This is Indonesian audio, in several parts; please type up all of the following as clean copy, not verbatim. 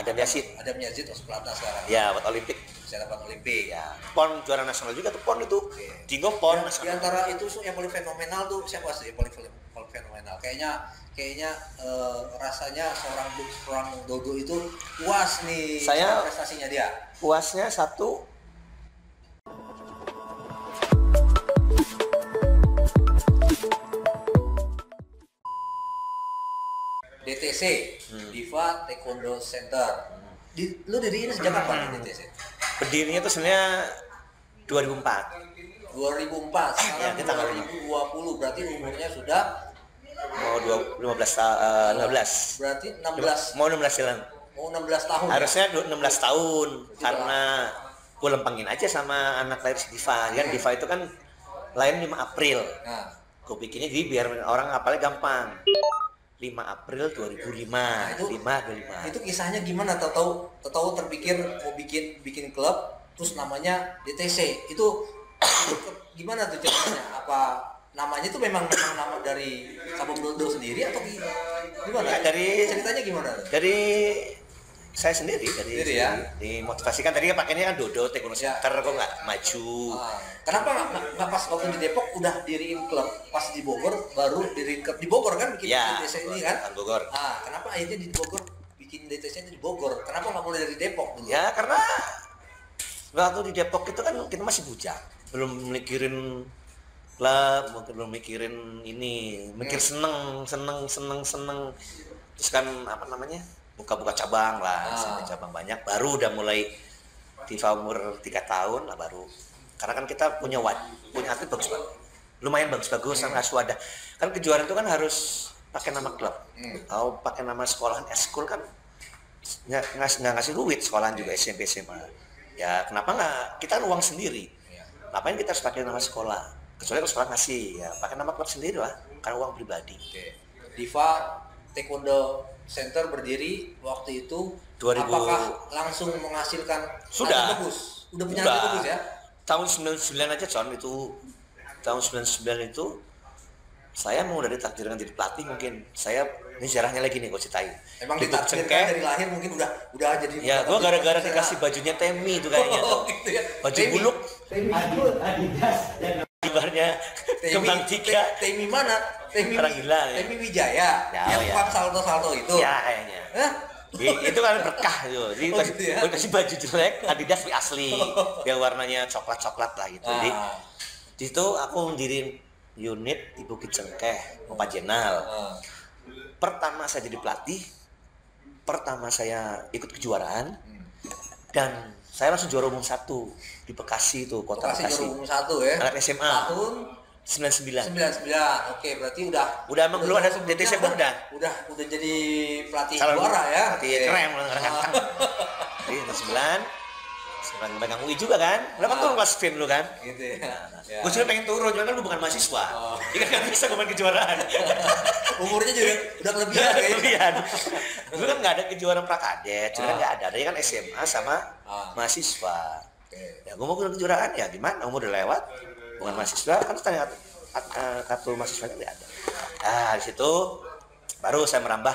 Adam Yazid. Adam Yazid masuk pelatnas sekarang. Ya, buat Olimpik. Bisa dapat Olimpik. Ya, PON juara nasional juga tuh PON itu. Dingo PON Di nasional. antara itu yang paling fenomenal tuh siapa sih? Yang paling fenomenal. Kayaknya rasanya seorang Dodo itu puas nih Saya prestasinya dia. Puasnya satu, DTC, Diva Taekwondo Center. Lu diriin sejak kapan di DTC? berdirinya tuh sebenarnya 2004. 2004, sekarang Ya, kita 2020, berarti umurnya sudah Mau 15. berarti 16 Mau 16 jalan. mau 16 tahun. Harusnya 16 tahun karena gue lempengin aja sama anak lahir si Diva. Kan Diva itu kan lahir 5 April. Nah, Gue bikinnya jadi biar orang hafalnya gampang. 5 April 2005. Nah, itu- 5. itu kisahnya gimana? Tahu terpikir mau bikin klub terus namanya DTC. Itu gimana tuh ceritanya? Apa namanya itu memang nama dari Sabung Dodo sendiri atau gimana? Ya, ceritanya gimana? Dari saya sendiri, Sendiri ya? dimotivasikan tadi kan pakainya kan Dodo Taekwondo Ya. Center, kok nggak maju. Kenapa nggak pas waktu di Depok udah diriin klub, pas di Bogor baru diriin klub di Bogor kan bikin Ya, DTC ini kan? Bogor. Kenapa akhirnya di Bogor bikin DTC itu di Bogor? Kenapa nggak mulai dari Depok dulu? Ya karena waktu di Depok itu kan kita masih bujang, belum mikirin klub, belum mikirin ini, mikir seneng, terus kan apa namanya, buka cabang lah, sampai cabang banyak, baru udah mulai di umur 3 tahun lah baru, karena kan kita punya atlet bagus banget, lumayan bagus sama Aswada, kan kejuaraan itu kan harus pakai nama klub, atau pakai nama sekolahan, eskul kan nggak ngasih duit sekolahan juga, SMP SMA. Ya kenapa nggak, kita kan uang sendiri, ngapain kita harus pakai nama sekolah, kecuali kalau sekolah ngasih, ya pakai nama klub sendiri lah, karena uang pribadi. Diva Taekwondo Center berdiri waktu itu 2000. Apakah langsung menghasilkan Sudah. atlet bagus? Udah punya atlet bagus ya? Tahun 99 aja Con, itu tahun 99 itu saya mau udah ditakdirkan jadi pelatih, mungkin saya ini sejarahnya lagi nih gue ceritain. Emang Di ditakdirkan Cengkeh, dari lahir mungkin udah jadi. ya gue gara-gara dikasih bajunya Temi itu kayaknya tuh. Gitu ya. Baju Temi. buluk, Adidas dan kibarnya Kembang Tiga. Temi mana? Orang gila ya. Temi Wijaya. Ya, yang ya. Pak salto itu. Ya kayaknya. Hah? Itu kan berkah itu. Jadi Gitu ya? gue kasih baju jelek, Adidas asli, biar warnanya coklat lah gitu. Jadi di situ aku mendiriin unit di Bukit Cengkeh, Pak Jenal. Pertama saya jadi pelatih, pertama saya ikut kejuaraan, dan saya langsung juara umum 1 di Bekasi itu, kota Bekasi Bekasi. juara umum 1 ya. Anak SMA. Tahun 99. 99. Oke, berarti udah Emang belum ada DTC pun udah. Udah jadi pelatih Salah juara ya. Pelatih keren, keren. Jadi 99. Sekarang pegang UI juga kan, udah kan turun kelas film lu kan. Gitu ya. Ya. Gue juga pengen turun, cuma kan lu bukan mahasiswa. Jadi kan gak bisa gue main kejuaraan. Umurnya juga udah kelebihan kayaknya. Kelebihan. Dulu kan gak ada kejuaraan prakadet, cuma kan gak ada. Adanya kan SMA sama mahasiswa. Ya gue mau ke kejuaraan ya gimana, umur udah lewat. Bukan mahasiswa, kan tanya kartu mahasiswanya gak ada. Nah di situ baru saya merambah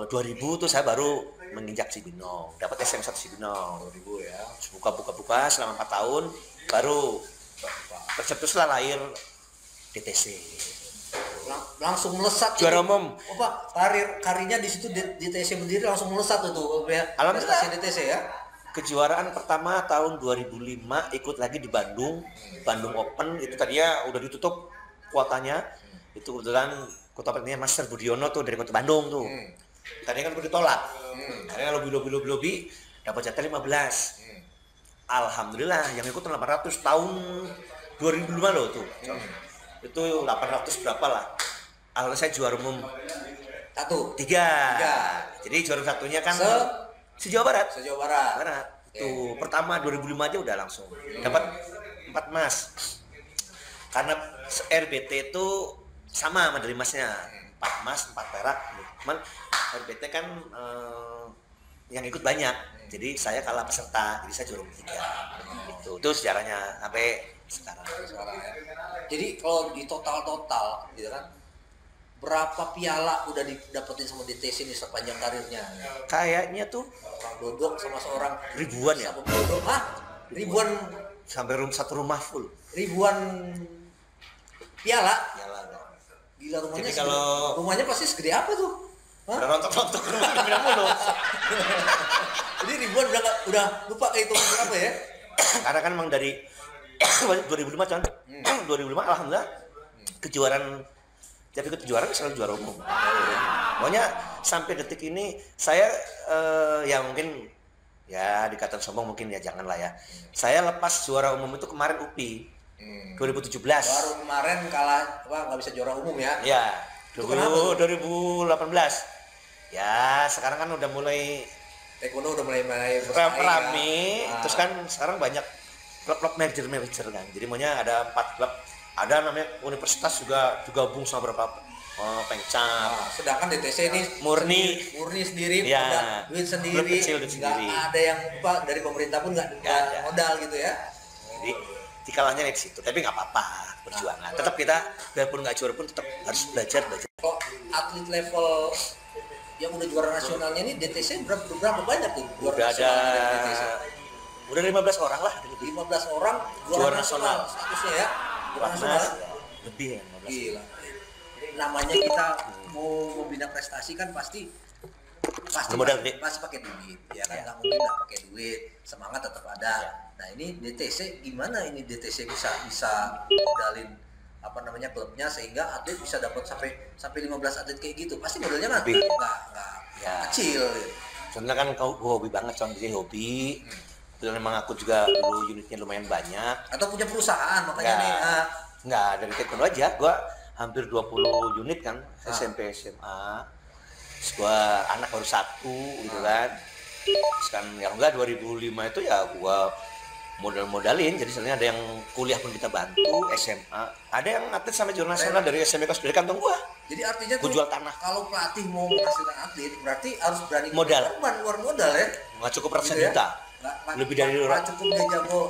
2000 tuh saya baru menginjak Cibinong, dapat SM1 Cibinong 2000 ya. buka selama 4 tahun, baru tercetuslah lahir DTC. Langsung melesat Juara itu. umum. Oh, Pak, karirnya di situ DTC berdiri langsung melesat tuh ya. Alhamdulillah. Prestasi DTC ya. Kejuaraan pertama tahun 2005 ikut lagi di Bandung Open, itu tadinya udah ditutup kuotanya. Itu kebetulan kota pelatihnya Master Budiono tuh dari kota Bandung tuh. Tadinya kan gue ditolak. Karena lobby dapat jatah 15. Alhamdulillah yang ikut 800 tahun 2005 loh tuh. Itu 800 berapa lah. Alhamdulillah saya juara umum 3. Jadi juara satunya kan se-Jawa Barat. Se-Jawa Barat. Itu pertama 2005 aja udah langsung dapat 4 emas. Karena RBT itu sama dari emasnya, 4 emas, 4 perak. Cuman RBT kan yang ikut banyak. Jadi saya kalah peserta, jadi saya juara umum 3. Itu sejarahnya sampai sekarang. Ya. Jadi kalau di total gitu kan berapa piala udah didapetin sama DTC ini sepanjang karirnya? Kayaknya tuh Orang Dodok sama seorang ribuan ya. sama Dodok, ribuan Sampai satu rumah full. ribuan piala. Iyalah. Gila rumahnya. Jadi kalau- rumahnya pasti segede apa tuh? Hah? Udah rontok-rontok rumah pindah mulu. Jadi ribuan udah lupa kayak itu berapa ya? Karena kan emang dari 2005 kan. 2005 alhamdulillah kejuaraan tiap ikut kejuaraan selalu juara umum. Pokoknya sampai detik ini saya ya mungkin ya dikatakan sombong mungkin ya janganlah ya. Saya lepas juara umum itu kemarin UPI 2017. Baru kemarin kalah nggak bisa juara umum ya? Ya, Itu kenapa tuh? 2018. Ya, sekarang kan udah mulai Taekwondo udah mulai rame, ya. terus kan sekarang banyak klub-klub merger kan. Jadi maunya ada 4 klub. Ada namanya universitas juga gabung sama beberapa pengcap. Sedangkan DTC ini Murni sendiri, ya, udah duit sendiri, klub kecil duit nggak sendiri. ada yang dari pemerintah pun nggak ada. modal gitu ya. Jadi dikalahnya di situ, tapi nggak apa-apa perjuangan. Tetap kita biarpun nggak juara pun tetap harus belajar. Kalau atlet level yang udah juara nasionalnya ini DTC berapa banyak tuh Udah ada nasionalnya dari DTC? udah 15 orang lah. 15 orang Juara nasional. statusnya ya. Juara nasional. Lebih ya 15. Gila. Namanya kita mau membina prestasi kan pasti Modal gede. pasti pakai duit ya kan, Ya. nggak mungkin nggak pakai duit, semangat tetap ada. Nah ini DTC gimana ini DTC bisa modalin apa namanya klubnya sehingga atlet bisa dapat sampai 15 atlet kayak gitu, pasti modalnya kan Lebih. nggak Ya. kecil gitu. Soalnya kan kau hobi banget, jadi hobi. Dan memang aku juga dulu unitnya lumayan banyak. Atau punya perusahaan makanya Ya. nih Nggak, dari taekwondo aja. Gua hampir 20 unit kan, SMP, SMA. Terus gua anak baru 1 gitu kan. Terus kan ya enggak 2005 itu ya gua modal-modalin. Jadi sebenarnya ada yang kuliah pun kita bantu, SMA. Ada yang atlet sampai juara nasional dari SMP kelas dari kantong gua. jadi artinya Gua tuh jual tanah. kalau pelatih mau menghasilkan atlet berarti harus berani Modal. keluar modal ya. Nggak cukup ratusan Gitu ya? juta. Nggak Lebih dari nggak cukup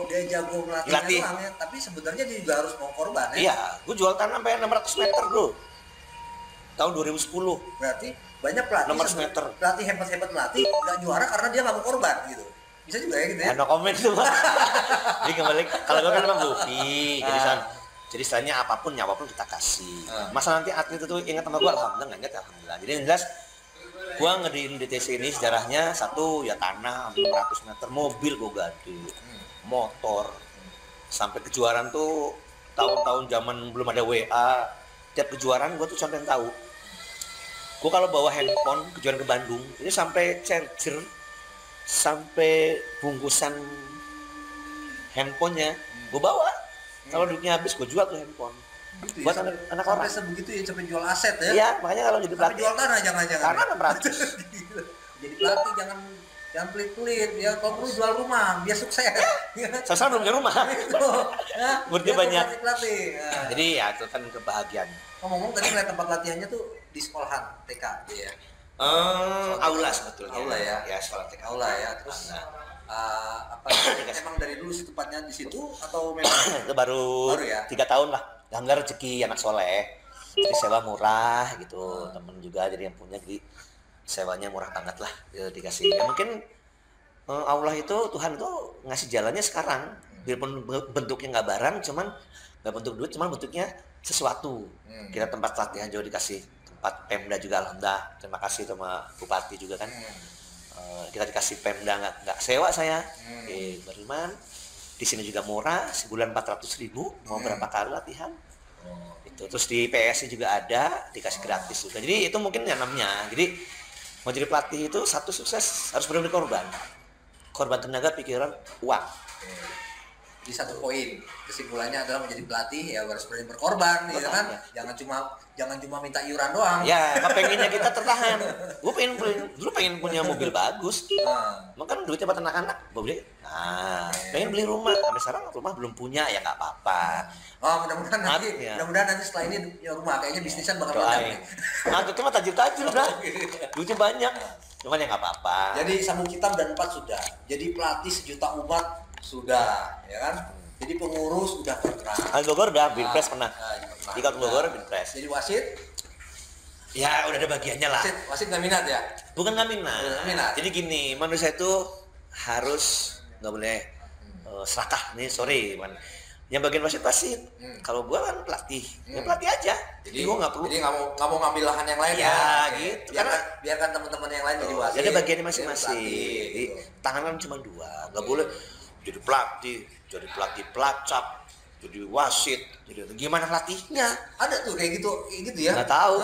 dia jago melatihnya Latih. doang ya, tapi sebenarnya dia juga harus mau korban ya. Iya, gua jual tanah sampai 600 meter bro. Tahun 2010. Berarti banyak pelatih 600 meter. pelatih hebat melatih nggak juara karena dia nggak mau korban gitu. Bisa juga ya gitu ya. No comment tuh Pak. Jadi kembali kalau gue kan memang hobi. Jadi istilahnya apapun kita kasih. Masa nanti atlet itu ingat sama gue, alhamdulillah nggak ingat, alhamdulillah. Jadi yang jelas gue ngediin DTC ini sejarahnya satu ya tanah 600 meter, mobil gue ganti, motor, sampai kejuaraan tuh tahun-tahun zaman belum ada WA. Tiap kejuaraan gue tuh sampai tahu. Gue kalau bawa handphone kejuaraan ke Bandung ini sampai charger, sampai bungkusan handphonenya gue bawa. Kalau duitnya habis gue jual tuh handphone Gitu ya, buat sampai, anak sampai orang. sebegitu ya, sampai jual aset ya. Iya, makanya kalau jadi Sampai pelatih jual tanah jangan-jangan. tanah 600. Gila. Jadi pelatih jangan pelit-pelit ya, kalau perlu jual rumah biar sukses. Saya belum punya rumah. Gitu. Ya, Muridnya biar banyak. pelatih. Nah. Jadi ya itu kan kebahagiaan. Ngomong-ngomong tadi ngeliat tempat latihannya tuh di sekolahan TK ya. Aula sebetulnya. Aula ya. Ya sekolah TK. Aula ya. Terus apa emang dari dulu tempatnya di situ atau memang Itu baru ya? 3 tahun lah. Alhamdulillah rezeki anak soleh. Jadi sewa murah gitu. Temen juga jadi yang punya, jadi sewanya murah banget lah. Ya, dikasih. Ya mungkin Allah itu Tuhan itu ngasih jalannya sekarang. Biarpun bentuknya nggak barang, cuman nggak bentuk duit, cuman bentuknya sesuatu. Kita tempat latihan juga dikasih, tempat Pemda juga alhamdulillah. Terima kasih sama Bupati juga kan. Kita dikasih Pemda nggak sewa saya. Beriman. Di sini juga murah, sebulan 400.000, mau berapa kali latihan. Itu terus di PSI juga ada, dikasih gratis juga. Jadi itu mungkin yang namanya. Jadi mau jadi pelatih itu satu sukses harus benar-benar korban. Korban tenaga, pikiran, uang. di satu poin kesimpulannya adalah menjadi pelatih ya harus berani berkorban ya kan, jangan cuma minta iuran doang. Ya, pengennya kita tertahan. Gue dulu pengen punya mobil bagus. Makan duitnya buat anak-anak, gue beli. Nah, pengen beli rumah. Sampai sekarang rumah belum punya, ya nggak apa-apa. Oh, mudah-mudahan nanti setelah ini ya rumah kayaknya bisnisan bakal doain. Nah, itu mah tajir-tajir udah. Duitnya banyak. Cuman ya nggak apa-apa. Jadi sabuk hitam dan 4 sudah. Jadi pelatih sejuta umat sudah, ya kan? Jadi pengurus udah pernah. Al Bogor udah, Binpres pernah. Di Kabupaten Bogor Binpres. Jadi wasit Ya udah ada bagiannya lah. Wasit nggak minat ya? Bukan nggak minat. Nggak minat. Jadi gini, manusia itu harus nggak boleh serakah nih, sorry, man. Yang bagian wasit. Kalau gua kan pelatih, ya pelatih aja. Jadi gua nggak perlu. Jadi nggak mau ngambil lahan yang lain ya. Oke. Gitu. Biarkan teman-teman yang lain jadi wasit. Jadi bagiannya masing-masing. Jadi gitu. tangan kan cuma dua, nggak boleh jadi pelatih pelacap, jadi wasit, jadi gimana latihnya? Ada tuh kayak gitu ya? Nggak tahu.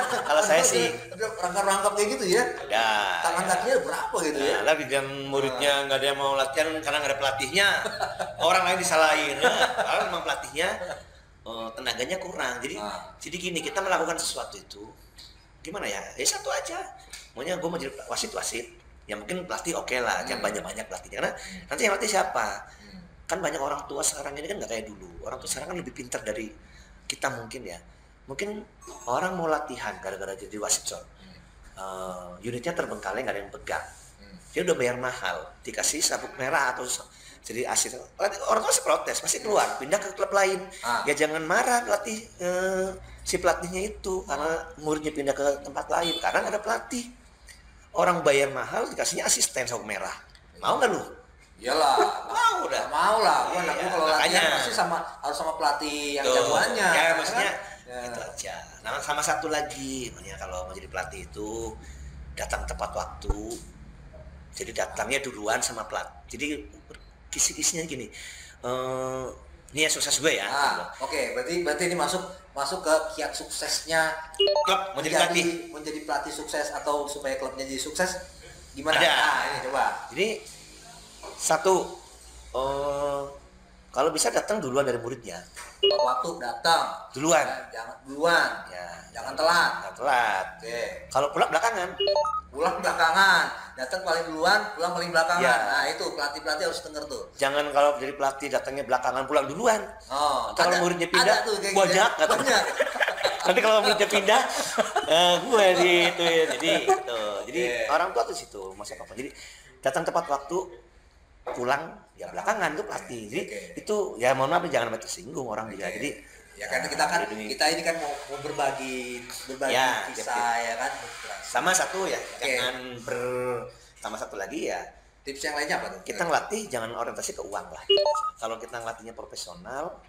Kalau saya sih rangkap kayak gitu ya. ada. Tangan kakinya berapa gitu ya? Nah, tapi dan muridnya nggak ada yang mau latihan karena nggak ada pelatihnya. Orang lain disalahin. Kalau memang pelatihnya tenaganya kurang. Jadi gini, kita melakukan sesuatu itu gimana ya? Ya satu aja. Maunya gue mau jadi wasit. Ya mungkin pelatih oke lah, jangan banyak pelatih. Karena nanti yang latih siapa? Kan banyak orang tua sekarang ini kan nggak kayak dulu. Orang tua sekarang kan lebih pintar dari kita mungkin ya. Mungkin orang mau latihan gara-gara jadi wasit, unitnya terbengkalai, nggak ada yang pegang. Dia udah bayar mahal, dikasih sabuk merah atau jadi asis. Orang tua protes, pasti keluar, pindah ke klub lain. Ya jangan marah pelatih si pelatihnya itu karena muridnya pindah ke tempat lain karena nggak ada pelatih. Orang bayar mahal dikasihnya asisten sabuk merah. Mau nggak lu? Iyalah, mau dah. Mau lah. Gua Iya, kalau latihan makanya. pasti harus sama pelatih yang Tuh. jagoannya. Ya maksudnya Ya. itu aja. Nah sama satu lagi, makanya kalau mau jadi pelatih itu datang tepat waktu. Jadi datangnya duluan sama pelatih. Jadi kisi-kisinya gini. Ini ya sukses gue ya. Oke, berarti ini masuk ke kiat suksesnya Klub mau jadi pelatih. menjadi pelatih sukses atau supaya klubnya jadi sukses gimana? Ada. Nah, ini coba. Jadi satu, kalau bisa datang duluan dari muridnya. Waktu datang Duluan. jangan duluan. Ya. Jangan telat. Nggak telat. Oke. Kalau pulang belakangan. Pulang belakangan, datang paling duluan, pulang paling belakangan. Ya. Nah, itu pelatih harus denger tuh. Jangan kalau jadi pelatih datangnya belakangan pulang duluan. Oh, Atau kalau muridnya pindah, ada tuh kayak banyak gitu. kata. Banyak. Nanti kalau muridnya pindah, gue di itu ya. Jadi orang tua tuh situ, masa apa? Jadi datang tepat waktu, pulang ya belakangan tuh pelatih. Jadi itu ya mohon maaf jangan sampai tersinggung orang juga. Jadi ya kan kita ini kan mau berbagi Ya, kisah ya kan. sama satu ya, jangan sama satu lagi ya. Tips yang lainnya apa tuh? Kita ngelatih jangan orientasi ke uang lah. Kalau kita ngelatihnya profesional,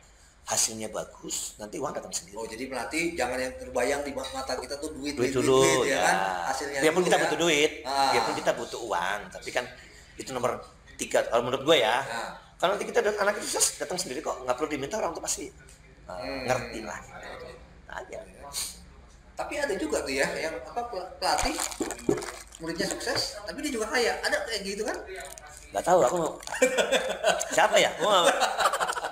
hasilnya bagus, nanti uang datang sendiri. Oh, jadi pelatih jangan yang terbayang di mata kita tuh duit Dulu ya ya. kan. Hasilnya Biarpun dulu kita ya. butuh duit, Ah. biarpun kita butuh uang, tapi kan itu nomor 3 kalau menurut gue ya. Nah. Kalau nanti kita anak itu datang sendiri kok, nggak perlu diminta, orang tuh pasti ngerti lah. Aja. Tapi ada juga tuh ya yang pelatih muridnya sukses tapi dia juga kaya. Ada kayak gitu kan? Nggak tahu aku mau siapa ya?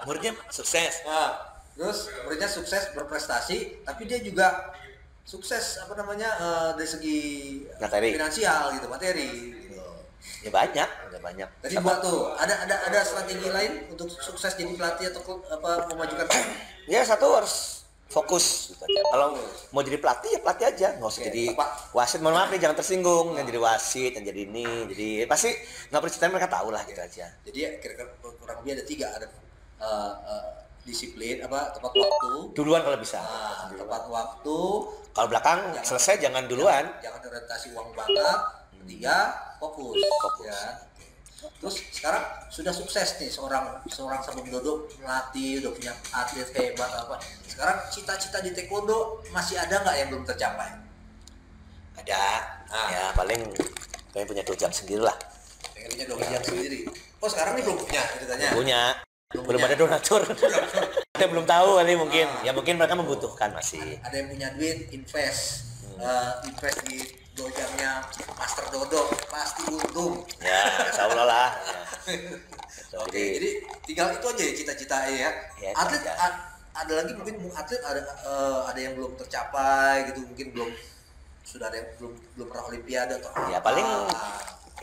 Muridnya sukses. Nah, terus muridnya sukses berprestasi tapi dia juga sukses dari segi Materi. finansial gitu, materi gitu. Ya banyak, ada banyak. Tadi Mbak tuh ada strategi lain untuk sukses jadi pelatih atau memajukan klub? Ya satu harus fokus gitu aja. Kalau mau jadi pelatih ya pelatih aja, nggak usah jadi wasit. Mohon maaf nih jangan tersinggung, yang jadi wasit, yang jadi ini, jadi pasti nggak perlu cerita, mereka tahu lah gitu aja. Jadi ya kira-kira kurang lebih ada 3, ada disiplin tepat waktu. Duluan kalau bisa. Tepat waktu. Kalau belakang selesai jangan duluan. Jangan orientasi uang banget. 3, fokus. Ya. Terus sekarang sudah sukses nih seorang Sabung Dodo melatih, udah punya atlet hebat apa. Sekarang cita-cita di taekwondo masih ada nggak yang belum tercapai? Ada. Ya paling pengen punya dojan sendiri lah. Pengen punya dojan sendiri. Oh sekarang nih belum punya ceritanya? Punya. Belum ada donatur. Kita belum tahu kali mungkin. Ya mungkin mereka membutuhkan masih. Ada yang punya duit invest di dojannya Master Dodo pasti untung. Ya, insya Allah lah. Ya. Oke, jadi tinggal itu aja ya cita-cita ya. Ya, Atlet ya. ada lagi mungkin atlet ada yang belum tercapai gitu, mungkin sudah ada yang belum pernah olimpiade atau Ya paling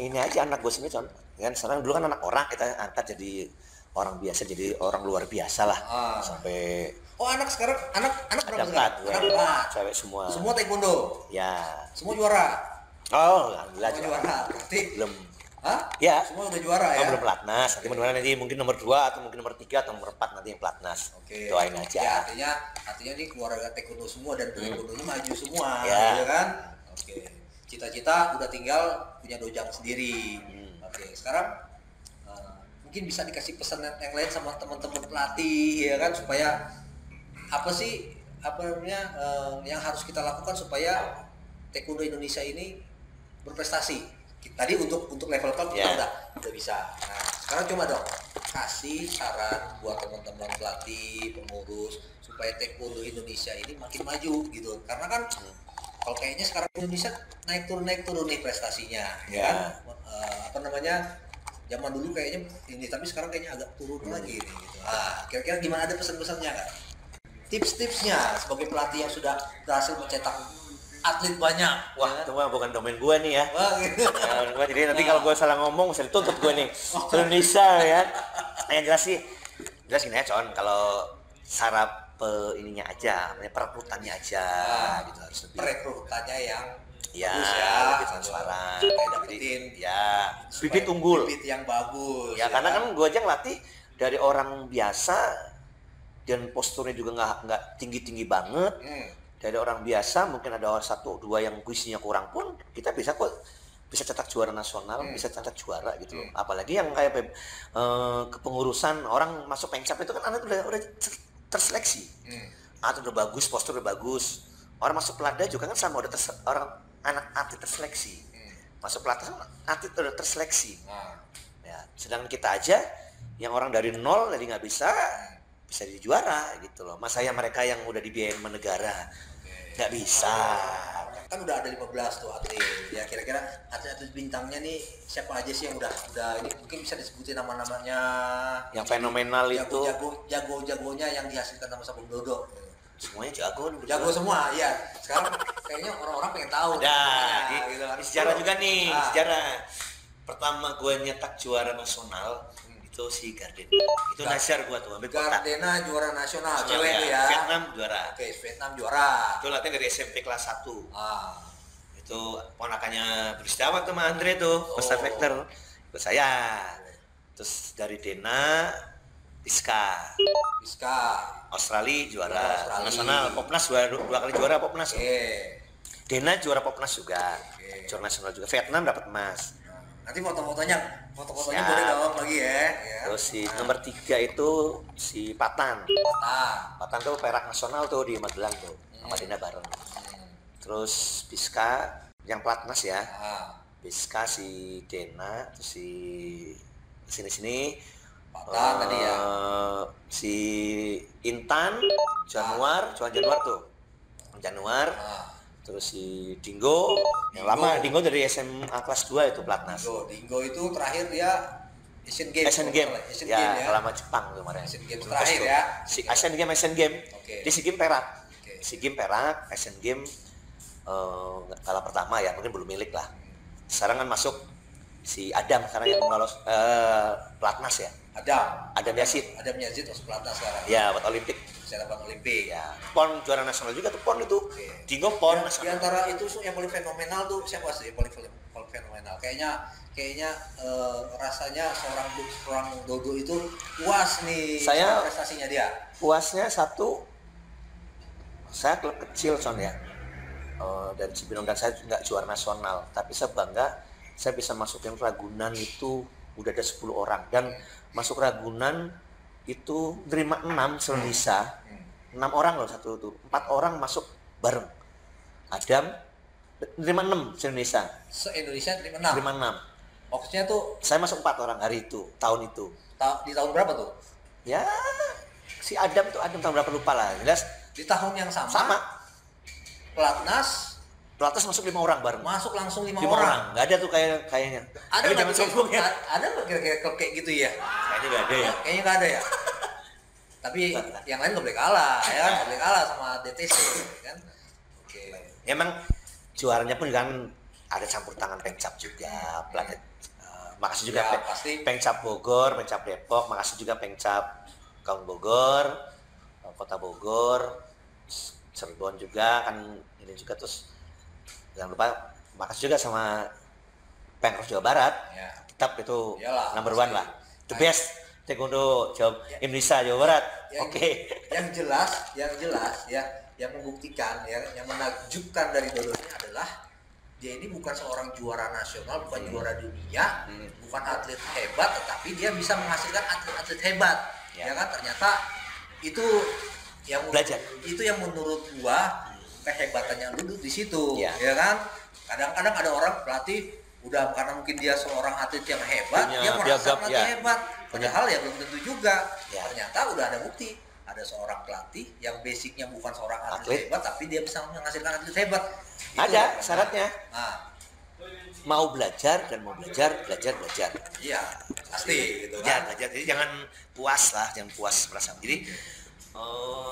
ini aja anak gue sendiri contoh. Kan sekarang dulu kan anak orang kita angkat jadi orang biasa, jadi orang luar biasa lah. Sampai anak sekarang anak berapa dapat sekarang? Anak 4. cewek semua. Semua taekwondo. Ya. Semua juara. Oh, alhamdulillah Semua juara. Berarti belum Hah? Ya. Semua udah juara ya? Belum pelatnas. Nanti mudah-mudahan nanti mungkin nomor 2 atau mungkin nomor 3 atau nomor 4 nanti yang pelatnas. Oke. Doain aja. Ya, artinya ini keluarga taekwondo semua dan taekwondonya maju semua, Ya. ya kan? Oke. Cita-cita udah tinggal punya dojang sendiri. Oke. Sekarang mungkin bisa dikasih pesan yang lain sama teman-teman pelatih, ya kan, supaya apa sih namanya yang harus kita lakukan supaya taekwondo Indonesia ini berprestasi. Tadi untuk level top kita udah bisa. Nah, sekarang coba dong kasih saran buat teman-teman pelatih, pengurus supaya taekwondo Indonesia ini makin maju gitu. Karena kan kalau kayaknya sekarang Indonesia naik turun nih prestasinya, ya kan? Apa namanya? Zaman dulu kayaknya ini, tapi sekarang kayaknya agak turun lagi nih gitu. Kira-kira gimana, ada pesan-pesannya nggak? Tips-tipsnya sebagai pelatih yang sudah berhasil mencetak atlet banyak. Wah, itu mah bukan domain gue nih ya. Gitu. Jadi nanti kalau gue salah ngomong bisa dituntut gue nih. Indonesia ya. Yang jelas gini ya, Con. Kalau sarap ininya aja, perekrutannya aja gitu harus lebih. Perekrutannya yang bagus ya, lebih transparan. Kayak dapetin bibit unggul. Bibit yang bagus. Ya, karena kan gue aja ngelatih dari orang biasa dan posturnya juga nggak tinggi-tinggi banget. Dari orang biasa mungkin ada 1-2 yang kuisinya kurang pun kita bisa cetak juara nasional, bisa cetak juara gitu loh. Apalagi yang kayak kepengurusan orang masuk pencap itu kan anak udah terseleksi. Atlet udah bagus, postur udah bagus. Orang masuk pelada juga kan sama, udah anak atlet terseleksi. Masuk pelada atlet udah terseleksi. Ya, sedangkan kita aja yang orang dari nol jadi nggak bisa jadi juara gitu loh. Masanya mereka yang udah dibiayain sama negara nggak bisa. Kan udah ada 15 tuh atlet. Ya, kira-kira atlet bintangnya nih siapa aja sih yang udah ini mungkin bisa disebutin nama-namanya yang fenomenal itu jago-jagonya yang dihasilkan sama Sabung Dodo. Semuanya jago semua ya. Sekarang kayaknya orang-orang pengen tahu gitu kan. Sejarah juga nih. Sejarah pertama gue nyetak juara nasional itu si Gardena. Itu Nasir gua tuh ambil kotak. Gardena juara nasional, cewek itu ya. Vietnam juara. Oke, Vietnam juara. Itu latihan dari SMP kelas 1. Itu ponakannya Bristawa tuh sama Andre tuh, Master Vector. Ikut saya. Terus dari Dena Piska Australia juara nasional, Popnas dua kali juara Popnas. Dena juara Popnas juga. Juara nasional juga. Vietnam dapat emas. Nanti foto-fotonya boleh dong lagi ya. Terus si nomor 3 itu si Patan tuh perak nasional tuh di Magelang tuh, sama Dina bareng. Terus Piska yang pelatnas ya. Piska si Dena, terus si sini Patan tadi ya. Si Intan Januar terus si Dinggo yang lama, Dinggo dari SMA kelas 2 itu pelatnas. Dinggo itu terakhir dia Asian Games ya, lama Jepang tuh kemarin. Asian Games terakhir ya. Asian Games. Di SEA Games perak. SEA Games perak, Asian Games kalah pertama ya, mungkin belum milik lah. Sekarang kan masuk si Adam sekarang yang lolos pelatnas ya. Adam Yazid masuk pelatnas sekarang. Ya, buat Olimpik. Bisa dapat Olimpik ya. PON juara nasional juga tuh, PON itu. Dinggo PON nasional. Di antara itu yang paling fenomenal tuh siapa sih? Paling fenomenal. Kayaknya rasanya seorang Dodo itu puas nih sama prestasinya dia. Puasnya satu, saya klub kecil ya. Dari Cibinong, dan saya nggak juara nasional, tapi saya bangga saya bisa masukin Ragunan itu udah ada 10 orang, dan masuk Ragunan itu terima 6 se-Indonesia. 6 orang loh satu itu. 4 orang masuk bareng. Adam terima 6 se-Indonesia. Se-Indonesia terima 6. Maksudnya tuh saya masuk 4 orang hari itu, tahun itu. Di tahun berapa tuh? Ya, si Adam tahun berapa lupa lah. Jelas di tahun yang sama. Pelatnas masuk 5 orang bareng. Masuk langsung 5 orang. Enggak ada tuh kayaknya. Ada jangan sombong ya. Ada enggak kira-kira klub kayak gitu ya? Kayaknya enggak ada ya. Kayaknya enggak ada ya. Tapi yang lain enggak boleh kalah, ya kan? Enggak boleh kalah sama DTC kan. Oke. Emang juaranya pun kan ada campur tangan Pemcap juga, Planet. Makasih juga ya, pasti. Pemcap Bogor, Pemcap Depok, makasih juga Pemcap Kaum Bogor, Kota Bogor, Cirebon juga kan ini juga. Terus jangan lupa makasih juga sama Pemprov Jawa Barat Ya. tetap itu Iyalah, number pasti. one lah, the best taekwondo Indonesia Jawa Barat. Oke. Yang jelas ya, yang membuktikan ya, yang menakjubkan dari Dodo ini adalah dia ini bukan seorang juara nasional, bukan juara dunia, bukan atlet hebat, tetapi dia bisa menghasilkan atlet-atlet hebat. Ya kan, ternyata itu yang Belajar. itu yang menurut gua kehebatannya Dodo di situ. Ya. Ya kan, kadang-kadang ada orang pelatih udah karena mungkin dia seorang atlet yang hebat, Punya dia merasa piagam, pelatih ya. hebat. Padahal ya belum tentu juga. Ya. Ternyata udah ada bukti. Ada seorang pelatih yang basicnya bukan seorang atlet Atlet. hebat, tapi dia bisa menghasilkan atlet hebat. Itu Ada kan. syaratnya. Nah, Mau belajar dan mau belajar. iya pasti gitu Ya, kan. belajar. Jadi jangan puas lah, jangan puas merasa. Jadi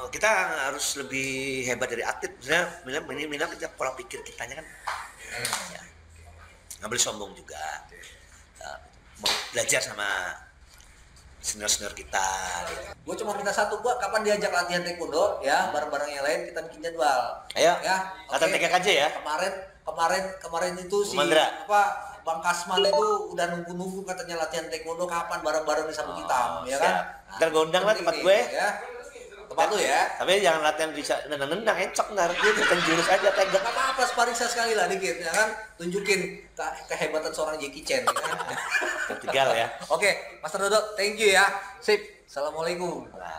kita harus lebih hebat dari atlet. Misalnya minimal kita pola pikir kitanya kan, ya, nggak boleh sombong juga. Mau belajar sama senior kita. Gitu. Gue cuma minta satu, gua kapan diajak latihan taekwondo ya, bareng-bareng yang lain kita bikin jadwal. Ayo, Ya, latihan oke. TKKJ ya. Kemarin itu si Mandra. Bang Kasman itu udah nunggu katanya latihan taekwondo kapan bareng-bareng di Sabuk Hitam, ya kan? siap. Ntar gua undang lah penting tempat nih, gue. Ya. Tempat lu ya. Tapi jangan latihan bisa nendang-nendang, encok ntar. Dia bukan jurus aja, tegak. Gak apa-apa, sparring sekali lah dikit, ya kan? Tunjukin kehebatan seorang Jackie Chan, ya kan? Tinggal ya. Oke, Master Dodo, thank you ya. Sip, assalamualaikum. Nah,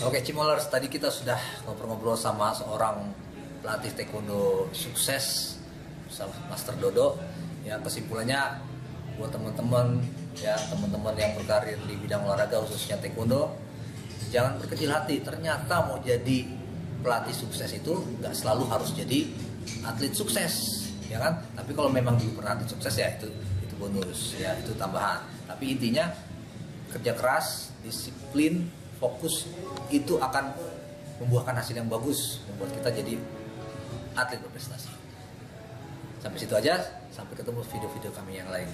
Oke, Cimolers, tadi kita sudah ngobrol-ngobrol sama seorang pelatih taekwondo sukses, sama Master Dodo. Ya, kesimpulannya buat teman-teman ya, teman-teman yang berkarir di bidang olahraga khususnya taekwondo, jangan berkecil hati. Ternyata mau jadi pelatih sukses itu nggak selalu harus jadi atlet sukses, ya kan? Tapi kalau memang dulu pernah atlet sukses ya itu bonus, ya itu tambahan. Tapi intinya kerja keras, disiplin, fokus itu akan membuahkan hasil yang bagus, membuat kita jadi atlet berprestasi. Sampai situ aja, sampai ketemu video-video kami yang lain.